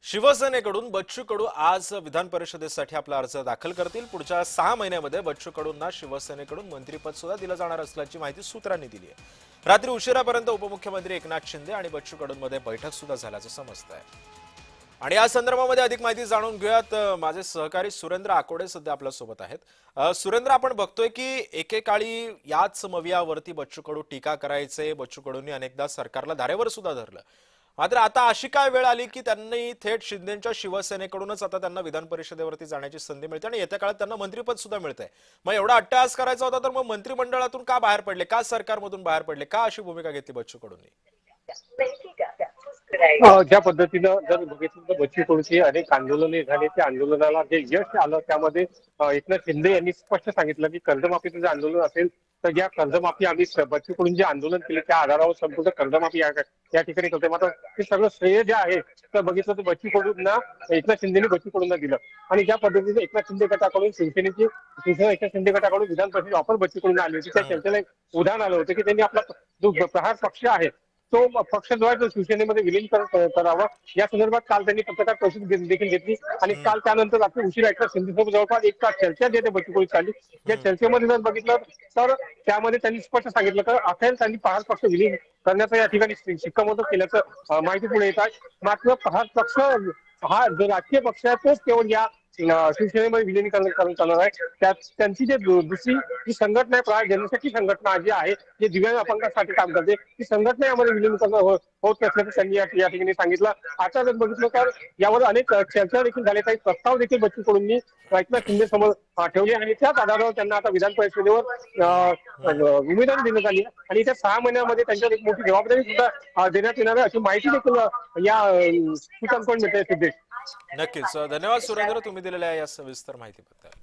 शिवसेनेकडून बच्चू कडू आज विधान परिषदेसाठी आपला अर्ज दाखल करतील। पुढच्या 6 महिन्यामध्ये बच्चू कडूंना शिवसेनेकडून मंत्रिपद सुद्धा दिलं जाणार असल्याची माहिती सूत्रांनी दिली आहे। रात्री उशिरापर्यंत उपमुख्यमंत्री एकनाथ शिंदे आणि बच्चू कडूंमध्ये बैठक सुद्धा झाल्याचं समजतंय। आणि या संदर्भामध्ये अधिक माहिती जाणून घेऊयात। माझे सहकारी सुरेंद्र आकोडे सध्या आपल्या सोबत आहेत। सुरेंद्र, आपण बघतोय की एकेकाळी याच मवियावरती बच्चू कडू टीका करायचे, बच्चू कडूंनी अनेकदा सरकारला धारेवर सुद्धा धरलं। मात्र आता अशी काय वेळ आली की त्यांनी थेट शिंदेच्या शिवसेनेकडूनच आता त्यांना विधान परिषदेवरती जाण्याची संधी मिळते आणि येत्या काळात त्यांना मंत्रिपद सुद्धा मिळतंय। मग एवढा अट्टहास करायचा होता तर मग मंत्रिमंडळातून का बाहेर पडले, का सरकारमधून बाहेर पडले, का अशी भूमिका घेतली बच्चू कडूंनी? ज्या पद्धतीनं जर बघितलं तर बच्चू कडूची अनेक आंदोलने झाली, त्या आंदोलनाला जे यश आलं त्यामध्ये एकनाथ शिंदे यांनी स्पष्ट सांगितलं की कर्जमाफीचं जे आंदोलन असेल तर या कर्जमाफी आम्ही बच्चू कडून जे आंदोलन केले त्या आधारावर संपूर्ण कर्जमाफी या ठिकाणी करते। मात्र ते सगळं श्रेय जे आहे तर बघितलं तर बच्चू कडूंना एकनाथ शिंदेनी बच्चू कडूंना दिलं आणि ज्या पद्धतीने एकनाथ शिंदे गटाकडून शिवसेना एकनाथ शिंदे गटाकडून विधान परिषद ऑफर बच्चू कडून आली होती। त्या चर्चेला एक उदाहरण आलं होतं की त्यांनी आपला जो प्रहार पक्ष आहे तो पक्षद्वारे शिवसेनेमध्ये विलीन करावं या संदर्भात काल त्यांनी पत्रकार परिषद देखील घेतली आणि काल त्यानंतर रात्री उशिरा एकनाथ शिंदेसोबत जवळपास एक तास चर्चा जे बच्चू कडू चालली। या चर्चेमध्ये जर बघितलं तर त्यामध्ये त्यांनी स्पष्ट सांगितलं तर अखेर त्यांनी प्रहार पक्ष विलीन करण्याचं या ठिकाणी शिक्कामोर्तब केल्याचं माहिती पुढे येत आहे। मात्र प्रहार पक्ष हा जो राजकीय पक्ष आहे तोच केवळ या शिवसेनेमध्ये विलीनीकरण करणार आहे। त्यात त्यांची जे दुसरी जी संघटना आहे, प्रहार जनशक्ती संघटना जी आहे जे दिव्यांग अपंगांसाठी काम करते, ती संघटना यामध्ये विलीनीकरण होत नसल्याचं त्यांनी या ठिकाणी सांगितलं। आता जर बघितलं तर यावर अनेक चर्चा देखील झाल्या, काही प्रस्ताव देखील बच्चू कडूंनी एकनाथ शिंदे समोर ठेवले आणि त्याच आधारावर त्यांना आता विधान परिषदेवर उमेदवारी देण्यात आली आणि येत्या 6 महिन्यामध्ये त्यांच्यावर एक मोठी जबाबदारी सुद्धा देण्यात येणार आहे अशी माहिती देखील या सूत्रांकडून मिळते। सिद्धेश, नक्कीच धन्यवाद सुरेंद्र, तुम्ही दिलेल्या या सविस्तर माहितीबद्दल।